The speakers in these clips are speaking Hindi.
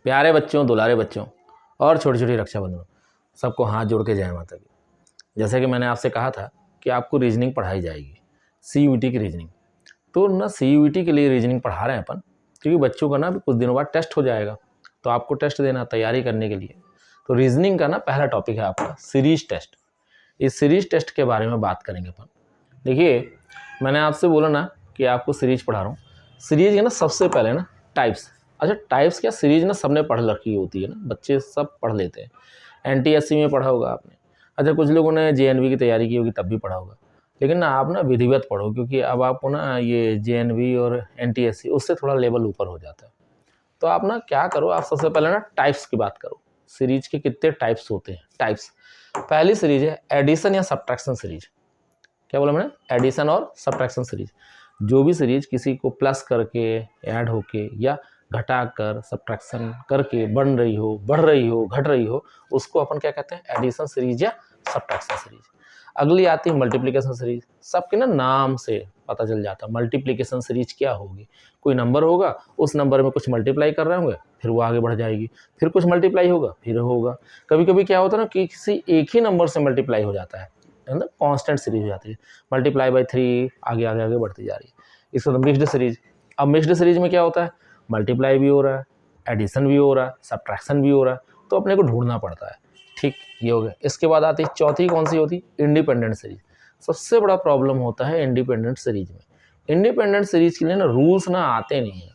प्यारे बच्चों, दुलारे बच्चों और छोटी छोटी रक्षाबंधनों, सबको हाथ जोड़ के जय माता की। जैसे कि मैंने आपसे कहा था कि आपको रीजनिंग पढ़ाई जाएगी, CUET की रीजनिंग। तो ना CUET के लिए रीजनिंग पढ़ा रहे हैं अपन, क्योंकि बच्चों का ना कुछ दिनों बाद टेस्ट हो जाएगा, तो आपको टेस्ट देना तैयारी करने के लिए। तो रीजनिंग का ना पहला टॉपिक है आपका सीरीज टेस्ट। इस सीरीज टेस्ट के बारे में बात करेंगे अपन। देखिए, मैंने आपसे बोला ना कि आपको सीरीज पढ़ा रहा हूँ। सीरीज है ना, सबसे पहले ना टाइप्स। अच्छा, टाइप्स क्या, सीरीज ना सबने पढ़ रखी होती है ना, बच्चे सब पढ़ लेते हैं। NTSC में पढ़ा होगा आपने। अच्छा, कुछ लोगों ने JNV की तैयारी की होगी तब भी पढ़ा होगा, लेकिन ना आप ना विधिवत पढ़ो, क्योंकि अब आपको ना ये JNV और NTSC उससे थोड़ा लेवल ऊपर हो जाता है। तो आप ना क्या करो, आप सबसे पहले ना टाइप्स की बात करो। सीरीज के कितने टाइप्स होते हैं, टाइप्स। पहली सीरीज है एडिशन या सब्ट्रैक्शन सीरीज। क्या बोला मैंने, एडिशन और सब्ट्रैक्शन सीरीज। जो भी सीरीज किसी को प्लस करके, ऐड होके या घटा कर, सब्ट्रैक्शन करके बन रही हो, बढ़ रही हो, घट रही हो, उसको अपन क्या कहते हैं, एडिशन सीरीज या सब्ट्रैक्शन सीरीज। अगली आती है मल्टीप्लिकेशन सीरीज। सबके ना नाम से पता चल जाता है मल्टीप्लिकेशन सीरीज क्या होगी। कोई नंबर होगा, उस नंबर में कुछ मल्टीप्लाई कर रहे होंगे, फिर वो आगे बढ़ जाएगी, फिर कुछ मल्टीप्लाई होगा, फिर होगा। कभी कभी क्या होता है ना कि किसी एक ही नंबर से मल्टीप्लाई हो जाता है, मतलब कांस्टेंट सीरीज हो जाती है, मल्टीप्लाई बाय 3 आगे आगे आगे बढ़ती जा रही है। इसको मिक्स्ड सीरीज। अब मिक्स्ड सीरीज में क्या होता है, मल्टीप्लाई भी हो रहा है, एडिशन भी हो रहा है, सब्ट्रैक्शन भी हो रहा है, तो अपने को ढूंढना पड़ता है। ठीक, ये हो गया। इसके बाद आती है चौथी, कौन सी होती, इंडिपेंडेंट सीरीज। सबसे बड़ा प्रॉब्लम होता है इंडिपेंडेंट सीरीज में। इंडिपेंडेंट सीरीज के लिए ना रूल्स ना आते नहीं है,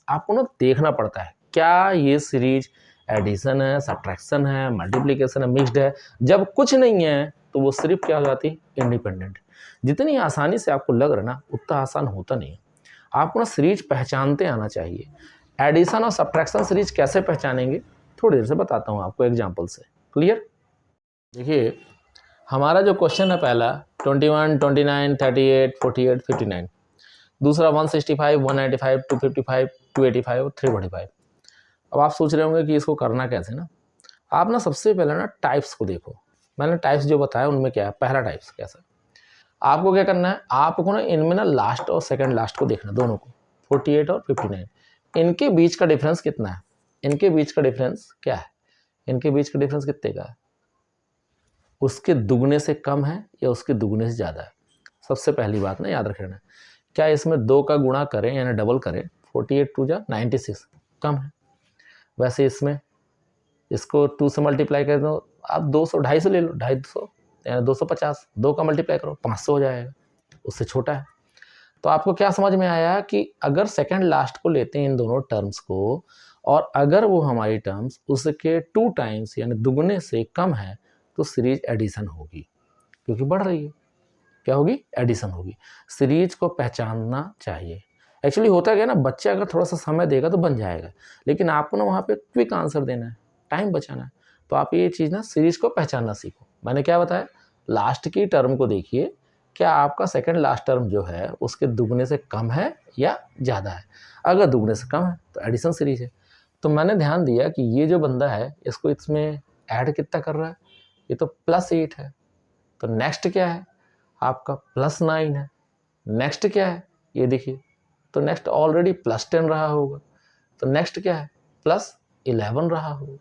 आपको ना देखना पड़ता है क्या ये सीरीज एडिशन है, सब्ट्रैक्शन है, मल्टीप्लिकेशन है, मिक्स्ड है। जब कुछ नहीं है तो वो सिर्फ क्या हो जाती है, इंडिपेंडेंट। जितनी आसानी से आपको लग रहा है ना, उतना आसान होता नहीं है। आपको ना सीरीज पहचानते आना चाहिए। एडिशन और सब्ट्रैक्शन सीरीज कैसे पहचानेंगे, थोड़ी देर से बताता हूँ आपको एग्जांपल से। क्लियर। देखिए, हमारा जो क्वेश्चन है पहला 21, 29, 38, 48, 59। दूसरा 165, 195, 255, 285 और 345। अब आप सोच रहे होंगे कि इसको करना कैसे ना। आप ना सबसे पहले ना टाइप्स को देखो। मैंने टाइप्स जो बताया उनमें क्या है, पहला टाइप्स कैसा। आपको क्या करना है, आपको ना इनमें ना लास्ट और सेकंड लास्ट को देखना, दोनों को, 48 और 59। इनके बीच का डिफरेंस कितना है, इनके बीच का डिफरेंस क्या है, इनके बीच का डिफरेंस कितने का है, उसके दुगने से कम है या उसके दुगने से ज़्यादा है। सबसे पहली बात ना याद रखना, क्या इसमें 2 का गुणा करें यानी डबल करें, 48 2 जा 96, कम है। वैसे इसमें इसको 2 से मल्टीप्लाई कर दो, आप 200, 250 ले लो, 250 यानी 250, 2 का मल्टीप्लाई करो 500 हो जाएगा, उससे छोटा है। तो आपको क्या समझ में आया कि अगर सेकंड लास्ट को लेते हैं इन दोनों टर्म्स को, और अगर वो हमारी टर्म्स उसके 2 टाइम्स यानी दुगने से कम है, तो सीरीज एडिशन होगी, क्योंकि बढ़ रही है। क्या होगी, एडिशन होगी। सीरीज को पहचानना चाहिए। एक्चुअली होता क्या है ना, बच्चे अगर थोड़ा सा समय देगा तो बन जाएगा, लेकिन आपको ना वहाँ पे क्विक आंसर देना है, टाइम बचाना है। तो आप ये चीज़ ना सीरीज को पहचानना सीखो। मैंने क्या बताया, लास्ट की टर्म को देखिए, क्या आपका सेकंड लास्ट टर्म जो है उसके दुगने से कम है या ज़्यादा है। अगर दुगने से कम है तो एडिशन सीरीज है। तो मैंने ध्यान दिया कि ये जो बंदा है इसको इसमें ऐड कितना कर रहा है, ये तो +8 है। तो नेक्स्ट क्या है आपका, +9 है। नेक्स्ट क्या है, ये देखिए, तो नेक्स्ट ऑलरेडी +10 रहा होगा, तो नेक्स्ट क्या है, +11 रहा होगा।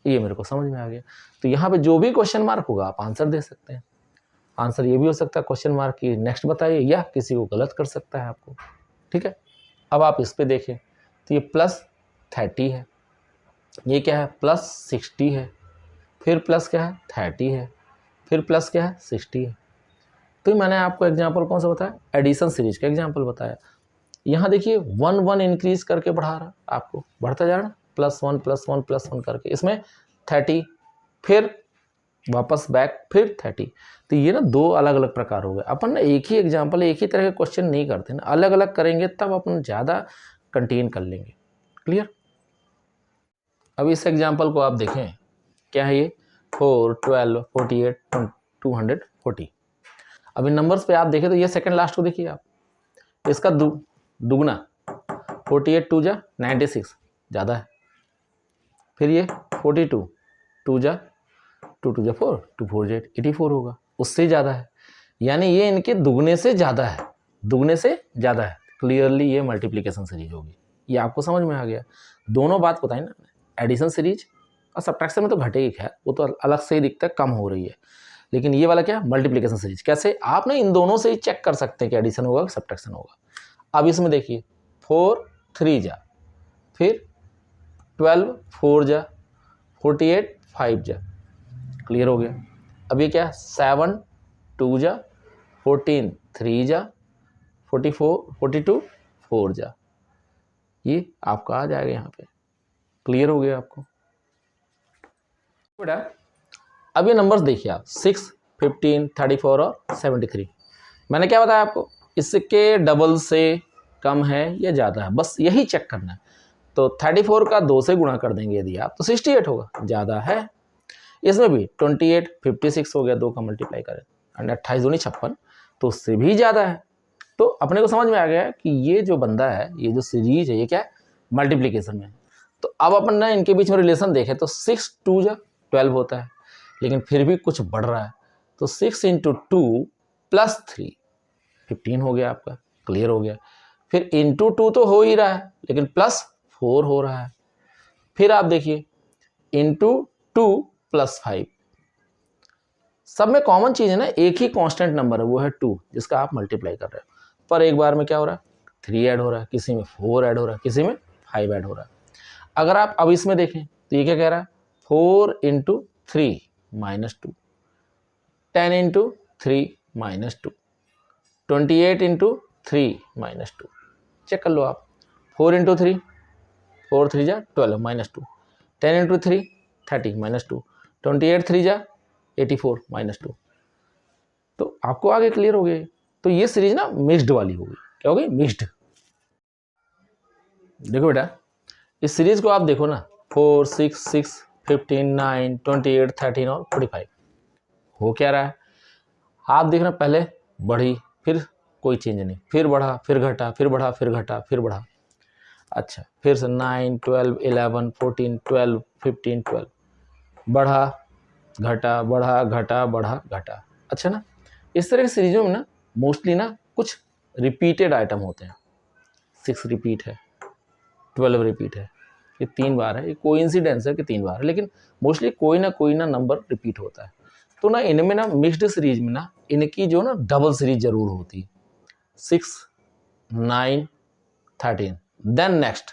ये मेरे को समझ में आ गया। तो यहाँ पे जो भी क्वेश्चन मार्क होगा आप आंसर दे सकते हैं। आंसर ये भी हो सकता है क्वेश्चन मार्क की नेक्स्ट बताइए, या किसी को गलत कर सकता है आपको। ठीक है, अब आप इस पे देखें तो ये +30 है, ये क्या है, +60 है, फिर प्लस क्या है, 30 है, फिर प्लस क्या है, 60 है। तो मैंने आपको एग्जाम्पल कौन सा बताया, एडिशन सीरीज का एग्जाम्पल बताया। यहाँ देखिए 1 1 इंक्रीज करके बढ़ा रहा, आपको बढ़ता जा रहा, +1 +1 +1 करके, इसमें 30, फिर वापस बैक, फिर 30। तो ये ना 2 अलग अलग प्रकार हो गए। अपन ना एक ही एग्जाम्पल, एक ही तरह के क्वेश्चन नहीं करते ना, अलग अलग करेंगे तब अपन ज़्यादा कंटेन कर लेंगे। क्लियर। अब इस एग्जाम्पल को आप देखें, क्या है ये, 4 12 48 240। अब इन नंबर्स पे आप देखें तो ये सेकंड लास्ट को देखिए आप, इसका दुगना 48 2 जा 96 ज़्यादा है, फिर ये 42 2 जा 2 2 जा 4 2 4 जा 84 होगा, उससे ज़्यादा है। यानी ये इनके दुगने से ज़्यादा है, दुगने से ज़्यादा है। क्लियरली ये मल्टीप्लिकेशन सीरीज होगी। ये आपको समझ में आ गया। दोनों बात बताई ना, एडिशन सीरीज, और सब्ट्रैक्शन में तो घटेगी, खैर वो तो अलग से ही दिखता है, कम हो रही है। लेकिन ये वाला क्या, मल्टीप्लिकेशन सीरीज। कैसे, आप ना इन दोनों से ही चेक कर सकते हैं कि एडिशन होगा कि सब्ट्रैक्शन होगा। अब इसमें देखिए 4 3 जा, फिर 12 4 जा, 48 5 जा, क्लियर हो गया। अब ये क्या, 7 2 जा, 14 3 जा, 44 42 4 जा, ये आपका आ जाएगा यहाँ पे, क्लियर हो गया आपको बेटा। अब ये नंबर्स देखिए आप, 6 15 34 और 73। मैंने क्या बताया आपको, इसके डबल से कम है या ज़्यादा है, बस यही चेक करना है। तो 34 का 2 से गुणा कर देंगे यदि आप, तो 68 होगा, ज़्यादा है। इसमें भी 28 56 हो गया, 2 का मल्टीप्लाई करें, 28 दूनी 56, तो उससे भी ज़्यादा है। तो अपने को समझ में आ गया कि ये जो बंदा है, ये जो सीरीज है, ये क्या है, मल्टीप्लिकेशन में। तो अब अपन ना इनके बीच में रिलेशन देखें तो 6 2 जा 12 होता है, लेकिन फिर भी कुछ बढ़ रहा है, तो 6 × 2 + 3 15 हो गया आपका, क्लियर हो गया। फिर इंटू 2 तो हो ही रहा है, लेकिन +4 हो रहा है। फिर आप देखिए इंटू 2 + 5, सब में कॉमन चीज़ है ना, एक ही कांस्टेंट नंबर है, वो है 2, जिसका आप मल्टीप्लाई कर रहे हो। पर एक बार में क्या हो रहा है, 3 ऐड हो रहा है, किसी में 4 ऐड हो रहा है, किसी में 5 ऐड हो रहा है। अगर आप अब इसमें देखें तो ये क्या कह रहा है, 4 × 3 -2, 10 × 3 -2, 28 × 3 -2, चेक कर लो आप। 4 × 3 4 3 जा 12 -2, 10 × 3 30 -2, 28 3 जा 84 -2, तो आपको आगे क्लियर हो गया। तो ये सीरीज ना मिक्स्ड वाली होगी, क्या होगी, मिक्स्ड। देखो बेटा, इस सीरीज को आप देखो ना, 4 6 6 15 9 28 13 और 45 हो क्या रहा है, आप देख रहे पहले बढ़ी, फिर कोई चेंज नहीं, फिर बढ़ा, फिर घटा, फिर बढ़ा, फिर घटा, फिर बढ़ा। अच्छा, फिर से 9 12 11 14 12 15 12, बढ़ा घटा, बढ़ा घटा, बढ़ा घटा। अच्छा ना, इस तरह की सीरीजों में ना मोस्टली ना कुछ रिपीटेड आइटम होते हैं। 6 रिपीट है, 12 रिपीट है, ये 3 बार है, ये कोइंसिडेंस है कि 3 बार है, लेकिन मोस्टली कोई ना नंबर रिपीट होता है। तो ना इनमें ना मिक्स्ड सीरीज में ना इनकी जो ना डबल सीरीज जरूर होती है, 6 9 13। देन नेक्स्ट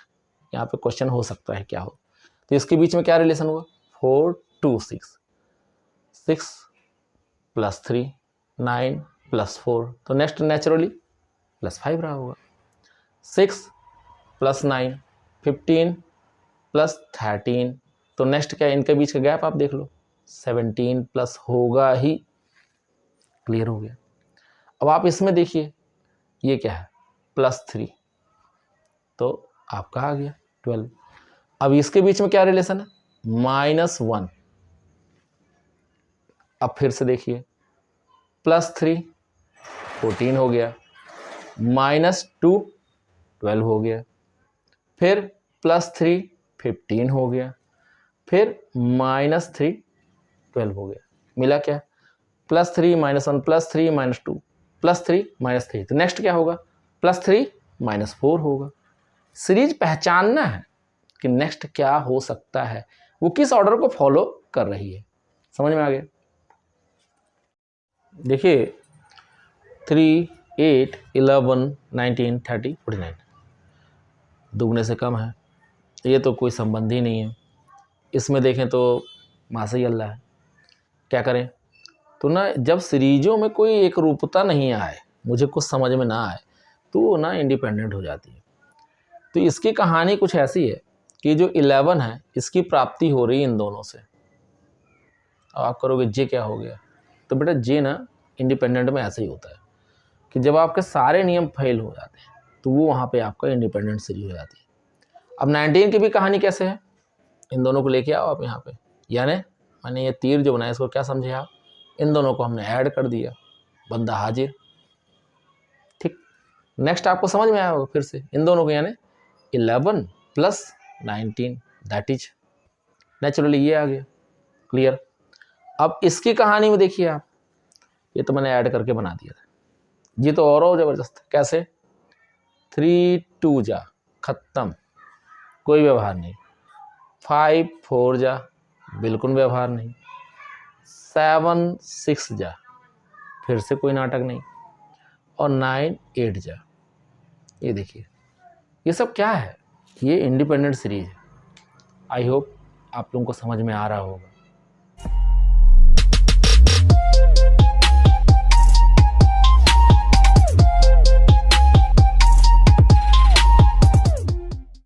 यहाँ पे क्वेश्चन हो सकता है क्या हो, तो इसके बीच में क्या रिलेशन हुआ, 4 2 6 6 + 3 9 + 4, तो नेक्स्ट नेचुरली +5 रहा होगा। 6 + 9 15 + 13, तो नेक्स्ट क्या, इनके बीच का गैप आप देख लो, 17+ होगा ही, क्लियर हो गया। अब आप इसमें देखिए ये क्या है, +3, तो आपका आ गया 12। अब इसके बीच में क्या रिलेशन है, -1, अब फिर से देखिए +3 14 हो गया, -2 12 हो गया, फिर +3 15 हो गया, फिर -3 12 हो गया, मिला क्या, +3 -1 +3 -2 +3 -3, तो नेक्स्ट क्या होगा, +3 -4 होगा। सीरीज पहचानना है कि नेक्स्ट क्या हो सकता है, वो किस ऑर्डर को फॉलो कर रही है, समझ में आ गया। देखिए 3 8 11 19 30 49 दुगने से कम है, ये तो कोई संबंध ही नहीं है। इसमें देखें तो मासे ही अल्लाह है, क्या करें। तो ना जब सीरीजों में कोई एक रूपता नहीं आए, मुझे कुछ समझ में ना आए, तो वो ना इंडिपेंडेंट हो जाती है। तो इसकी कहानी कुछ ऐसी है कि जो 11 है इसकी प्राप्ति हो रही है इन दोनों से। अब आप करोगे जे क्या हो गया, तो बेटा जे ना इंडिपेंडेंट में ऐसे ही होता है कि जब आपके सारे नियम फेल हो जाते हैं तो वो वहाँ पे आपका इंडिपेंडेंट सीरीज हो जाती है। अब 19 की भी कहानी कैसे है, इन दोनों को लेके आओ आप यहाँ पे, यानी मैंने ये तीर जो बनाया इसको क्या समझे आप, इन दोनों को हमने ऐड कर दिया, बंदा हाजिर, ठीक। नेक्स्ट आपको समझ में आया होगा फिर से, इन दोनों को यानी 11 + 19 दैट इज, नेचुरली ये आ गया, क्लियर। अब इसकी कहानी में देखिए आप, ये तो मैंने ऐड करके बना दिया था, ये तो और ज़बरदस्त, कैसे, 3 2 जा खत्म, कोई व्यवहार नहीं, 5 4 जा, बिल्कुल व्यवहार नहीं। 7 6 जा, फिर से कोई नाटक नहीं। और 9 8 जा। ये देखिए, ये सब क्या है? ये इंडिपेंडेंट सीरीज है। आई होप आप लोगों को समझ में आ रहा होगा।